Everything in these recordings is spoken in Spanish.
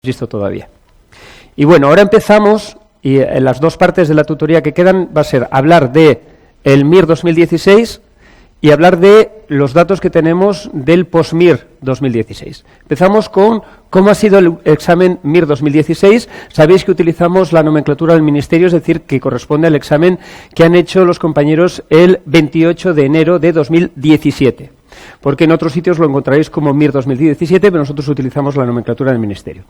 visto todavía. Y bueno, ahora empezamos, y en las dos partes de la tutoría que quedan va a ser hablar de el MIR 2016 y hablar de los datos que tenemos del post-MIR 2016. Empezamos con cómo ha sido el examen MIR 2016. Sabéis que utilizamos la nomenclatura del Ministerio, es decir, que corresponde al examen que han hecho los compañeros el 28 de enero de 2017. Porque en otros sitios lo encontraréis como MIR 2017, pero nosotros utilizamos la nomenclatura del Ministerio.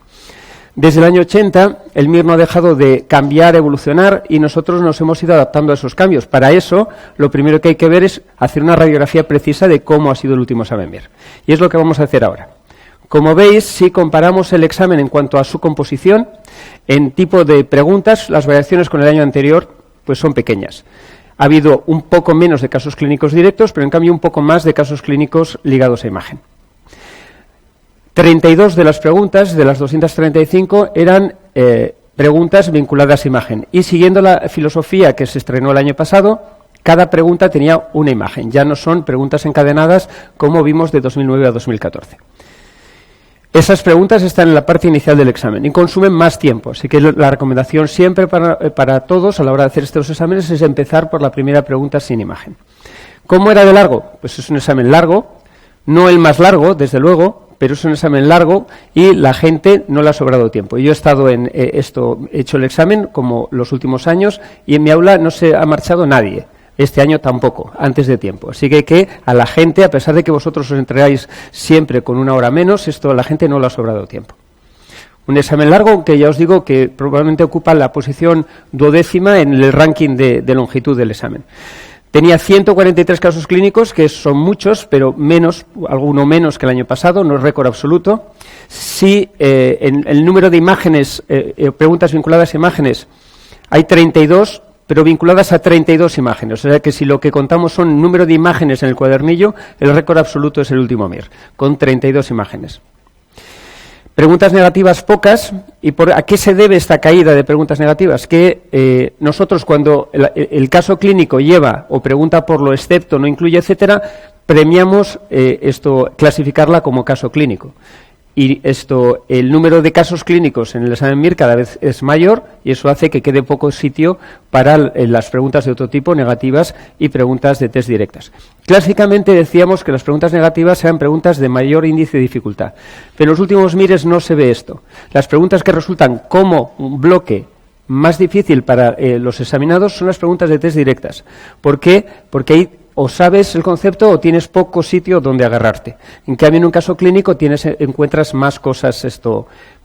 Desde el año 80, el MIR no ha dejado de cambiar, evolucionar, y nosotros nos hemos ido adaptando a esos cambios. Para eso, lo primero que hay que ver es hacer una radiografía precisa de cómo ha sido el último examen MIR. Y es lo que vamos a hacer ahora. Como veis, si comparamos el examen en cuanto a su composición, en tipo de preguntas, las variaciones con el año anterior pues son pequeñas. Ha habido un poco menos de casos clínicos directos, pero en cambio un poco más de casos clínicos ligados a imagen. 32 de las preguntas, de las 235, eran preguntas vinculadas a imagen. Y siguiendo la filosofía que se estrenó el año pasado, cada pregunta tenía una imagen. Ya no son preguntas encadenadas como vimos de 2009 a 2014. Esas preguntas están en la parte inicial del examen y consumen más tiempo. Así que la recomendación siempre para todos a la hora de hacer estos exámenes es empezar por la primera pregunta sin imagen. ¿Cómo era de largo? Pues es un examen largo, no el más largo, desde luego, pero es un examen largo y la gente no le ha sobrado tiempo. Yo he estado he hecho el examen como los últimos años y en mi aula no se ha marchado nadie. Este año tampoco, antes de tiempo. Así que a la gente, a pesar de que vosotros os entregáis siempre con una hora menos, esto a la gente no le ha sobrado tiempo. Un examen largo que ya os digo que probablemente ocupa la posición 12ª en el ranking de longitud del examen. Tenía 143 casos clínicos, que son muchos, pero alguno menos que el año pasado, no es récord absoluto. Sí, en el número de imágenes, preguntas vinculadas a imágenes, hay 32, pero vinculadas a 32 imágenes. O sea que si lo que contamos son número de imágenes en el cuadernillo, el récord absoluto es el último MIR, con 32 imágenes. Preguntas negativas pocas. ¿Y a qué se debe esta caída de preguntas negativas? Que nosotros cuando el caso clínico lleva o pregunta por lo excepto, no incluye, etcétera, premiamos clasificarla como caso clínico. Y el número de casos clínicos en el examen MIR cada vez es mayor y eso hace que quede poco sitio para las preguntas de otro tipo, negativas, y preguntas de test directas. Clásicamente decíamos que las preguntas negativas eran preguntas de mayor índice de dificultad, pero en los últimos MIRes no se ve esto. Las preguntas que resultan como un bloque más difícil para los examinados son las preguntas de test directas. ¿Por qué? Porque ahí o sabes el concepto o tienes poco sitio donde agarrarte. En cambio, en un caso clínico encuentras más cosas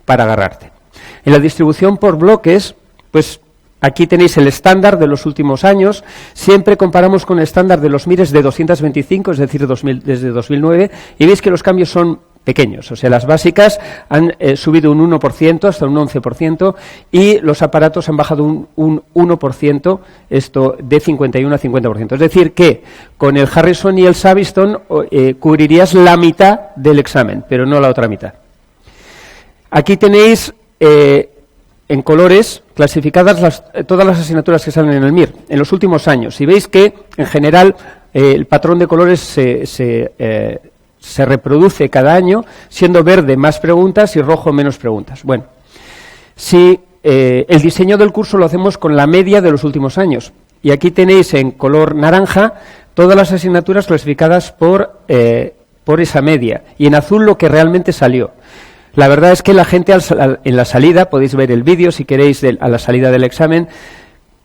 para agarrarte. En la distribución por bloques, pues aquí tenéis el estándar de los últimos años. Siempre comparamos con el estándar de los MIRes de 225, es decir, desde 2009, y veis que los cambios son pequeños. O sea, las básicas han subido un 1% hasta un 11% y los aparatos han bajado un 1%, de 51 a 50%. Es decir, que con el Harrison y el Savistton cubrirías la mitad del examen, pero no la otra mitad. Aquí tenéis en colores clasificadas todas las asignaturas que salen en el MIR en los últimos años. Y veis que, en general, el patrón de colores se reproduce cada año, siendo verde más preguntas y rojo menos preguntas. Bueno, si el diseño del curso lo hacemos con la media de los últimos años, y aquí tenéis en color naranja todas las asignaturas clasificadas por esa media, y en azul lo que realmente salió. La verdad es que la gente en la salida, podéis ver el vídeo si queréis a la salida del examen,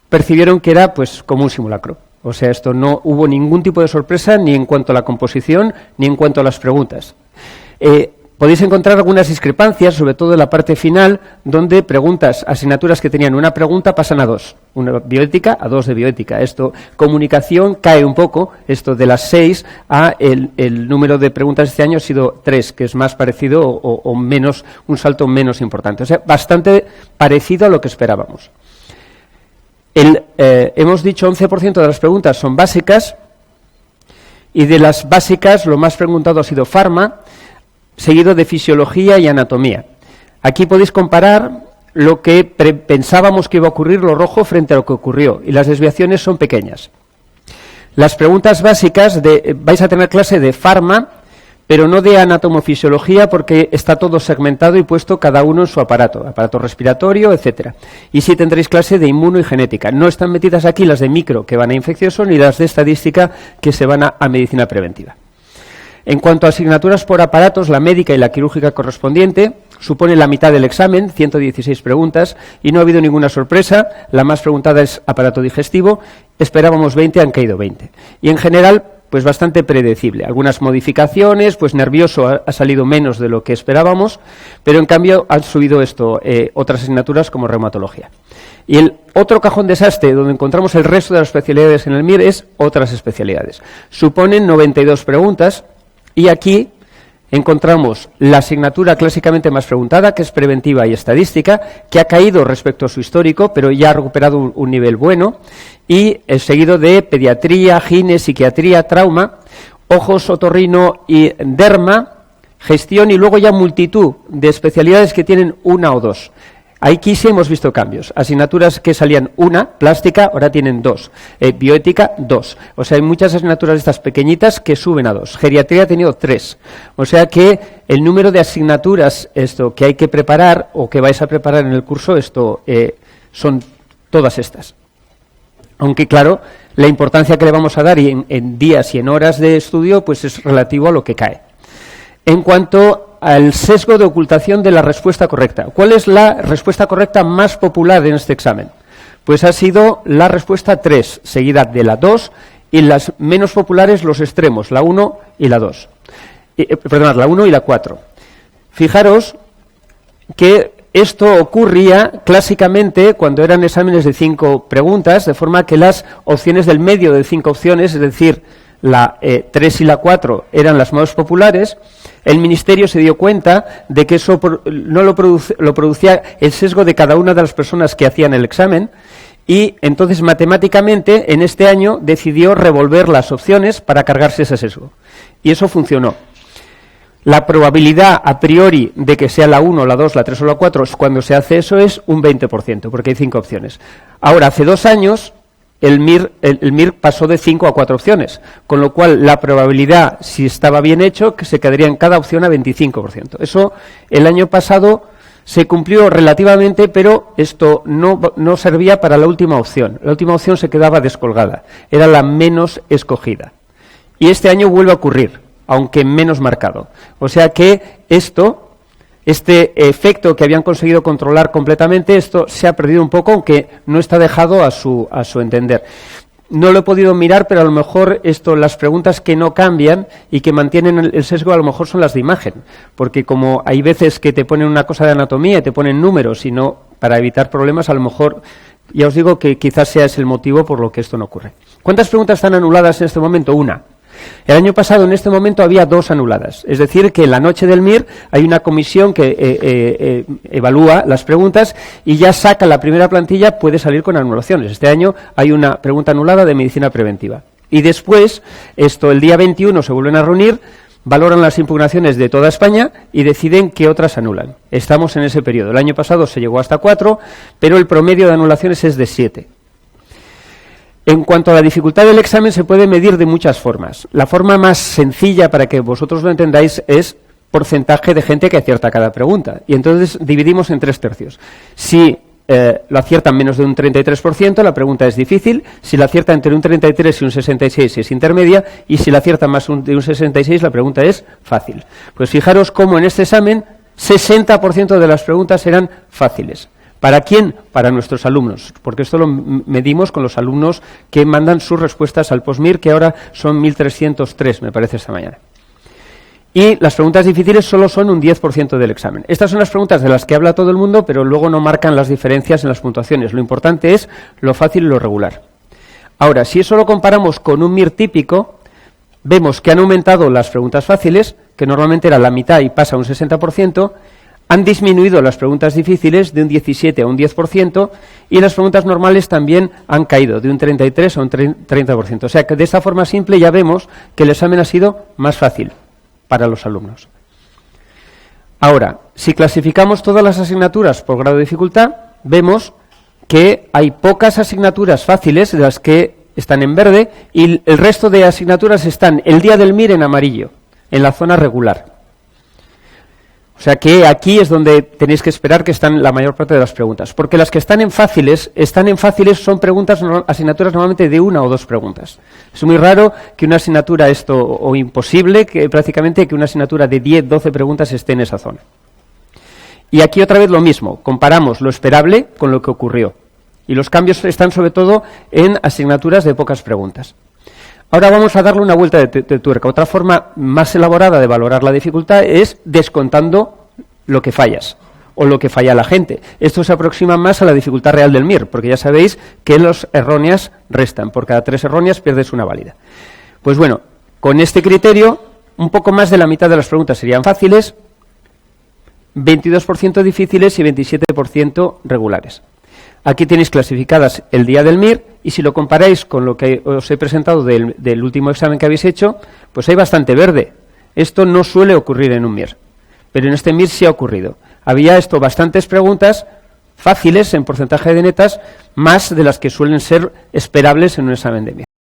percibieron que era pues como un simulacro. O sea, no hubo ningún tipo de sorpresa ni en cuanto a la composición ni en cuanto a las preguntas. Podéis encontrar algunas discrepancias, sobre todo en la parte final, donde asignaturas que tenían una pregunta pasan a dos. Una bioética a dos de bioética. Comunicación cae un poco, de las 6 a el número de preguntas este año ha sido 3, que es más parecido o menos, un salto menos importante. O sea, bastante parecido a lo que esperábamos. Hemos dicho 11% de las preguntas son básicas, y de las básicas lo más preguntado ha sido farma, seguido de fisiología y anatomía. Aquí podéis comparar lo que pensábamos que iba a ocurrir, lo rojo, frente a lo que ocurrió, y las desviaciones son pequeñas. Las preguntas básicas, vais a tener clase de farma, pero no de anatomofisiología porque está todo segmentado y puesto cada uno en su aparato respiratorio, etcétera. Y sí tendréis clase de inmuno y genética. No están metidas aquí las de micro que van a infeccioso ni las de estadística que se van a medicina preventiva. En cuanto a asignaturas por aparatos, la médica y la quirúrgica correspondiente supone la mitad del examen, 116 preguntas, y no ha habido ninguna sorpresa. La más preguntada es aparato digestivo, esperábamos 20, han caído 20. Y en general, pues bastante predecible. Algunas modificaciones, pues nervioso ha salido menos de lo que esperábamos, pero en cambio han subido otras asignaturas como reumatología. Y el otro cajón desastre donde encontramos el resto de las especialidades en el MIR es otras especialidades. Suponen 92 preguntas y aquí encontramos la asignatura clásicamente más preguntada, que es preventiva y estadística, que ha caído respecto a su histórico, pero ya ha recuperado un nivel bueno, y seguido de pediatría, gine, psiquiatría, trauma, ojos, otorrino y derma, gestión, y luego ya multitud de especialidades que tienen una o dos. Aquí sí hemos visto cambios. Asignaturas que salían una, plástica, ahora tienen dos. Bioética, dos. O sea, hay muchas asignaturas de estas pequeñitas que suben a dos. Geriatría ha tenido 3. O sea que el número de asignaturas que hay que preparar o que vais a preparar en el curso, son todas estas. Aunque, claro, la importancia que le vamos a dar en días y en horas de estudio, pues es relativo a lo que cae. En cuanto al sesgo de ocultación de la respuesta correcta. ¿Cuál es la respuesta correcta más popular en este examen? Pues ha sido la respuesta 3, seguida de la 2, y las menos populares los extremos, la 1 y la 2. La 1 y la 4. Fijaros que esto ocurría clásicamente cuando eran exámenes de 5 preguntas, de forma que las opciones del medio de 5 opciones, es decir, la 3 y la 4 eran las más populares. El Ministerio se dio cuenta de que eso no lo producía el sesgo de cada una de las personas que hacían el examen, y entonces matemáticamente en este año decidió revolver las opciones para cargarse ese sesgo. Y eso funcionó. La probabilidad a priori de que sea la 1, la 2, la 3 o la 4 cuando se hace eso es un 20%, porque hay 5 opciones. Ahora, hace 2 años, el MIR pasó de 5 a 4 opciones, con lo cual la probabilidad, si estaba bien hecho, que se quedaría en cada opción a 25%. Eso el año pasado se cumplió relativamente, pero esto no servía para la última opción. La última opción se quedaba descolgada, era la menos escogida. Y este año vuelve a ocurrir, aunque menos marcado. O sea que este efecto que habían conseguido controlar completamente, esto se ha perdido un poco, aunque no está dejado a su entender. No lo he podido mirar, pero a lo mejor las preguntas que no cambian y que mantienen el sesgo a lo mejor son las de imagen, porque como hay veces que te ponen una cosa de anatomía y te ponen números, y no, para evitar problemas, a lo mejor, ya os digo que quizás sea ese el motivo por lo que esto no ocurre. ¿Cuántas preguntas están anuladas en este momento? Una. El año pasado, en este momento, había 2 anuladas. Es decir, que en la noche del MIR hay una comisión que evalúa las preguntas y ya saca la primera plantilla, puede salir con anulaciones. Este año hay una pregunta anulada de medicina preventiva. Y después, el día 21 se vuelven a reunir, valoran las impugnaciones de toda España y deciden qué otras anulan. Estamos en ese periodo. El año pasado se llegó hasta 4, pero el promedio de anulaciones es de 7. En cuanto a la dificultad del examen, se puede medir de muchas formas. La forma más sencilla, para que vosotros lo entendáis, es porcentaje de gente que acierta cada pregunta. Y entonces dividimos en 3 tercios. Si lo aciertan menos de un 33%, la pregunta es difícil. Si la acierta entre un 33 y un 66, es intermedia. Y si la acierta más de un 66, la pregunta es fácil. Pues fijaros cómo en este examen 60% de las preguntas eran fáciles. ¿Para quién? Para nuestros alumnos, porque esto lo medimos con los alumnos que mandan sus respuestas al PostMIR, que ahora son 1.303, me parece, esta mañana. Y las preguntas difíciles solo son un 10% del examen. Estas son las preguntas de las que habla todo el mundo, pero luego no marcan las diferencias en las puntuaciones. Lo importante es lo fácil y lo regular. Ahora, si eso lo comparamos con un MIR típico, vemos que han aumentado las preguntas fáciles, que normalmente era la mitad y pasa a un 60%, han disminuido las preguntas difíciles de un 17 a un 10%, y las preguntas normales también han caído de un 33 a un 30%. O sea que de esta forma simple ya vemos que el examen ha sido más fácil para los alumnos. Ahora, si clasificamos todas las asignaturas por grado de dificultad, vemos que hay pocas asignaturas fáciles, de las que están en verde, y el resto de asignaturas están el día del MIR en amarillo. en la zona regular. O sea que aquí es donde tenéis que esperar que están la mayor parte de las preguntas. Porque las que están en fáciles son preguntas, asignaturas normalmente de 1 o 2 preguntas. Es muy raro que una asignatura o imposible, que prácticamente que una asignatura de 10, 12 preguntas esté en esa zona. Y aquí otra vez lo mismo, comparamos lo esperable con lo que ocurrió. Y los cambios están sobre todo en asignaturas de pocas preguntas. Ahora vamos a darle una vuelta de tuerca. Otra forma más elaborada de valorar la dificultad es descontando lo que fallas o lo que falla la gente. Esto se aproxima más a la dificultad real del MIR, porque ya sabéis que las erróneas restan. Por cada 3 erróneas pierdes una válida. Pues bueno, con este criterio, un poco más de la mitad de las preguntas serían fáciles, 22% difíciles y 27% regulares. Aquí tenéis clasificadas el día del MIR y si lo comparáis con lo que os he presentado del último examen que habéis hecho, pues hay bastante verde. Esto no suele ocurrir en un MIR, pero en este MIR sí ha ocurrido. Había bastantes preguntas fáciles en porcentaje de netas, más de las que suelen ser esperables en un examen de MIR.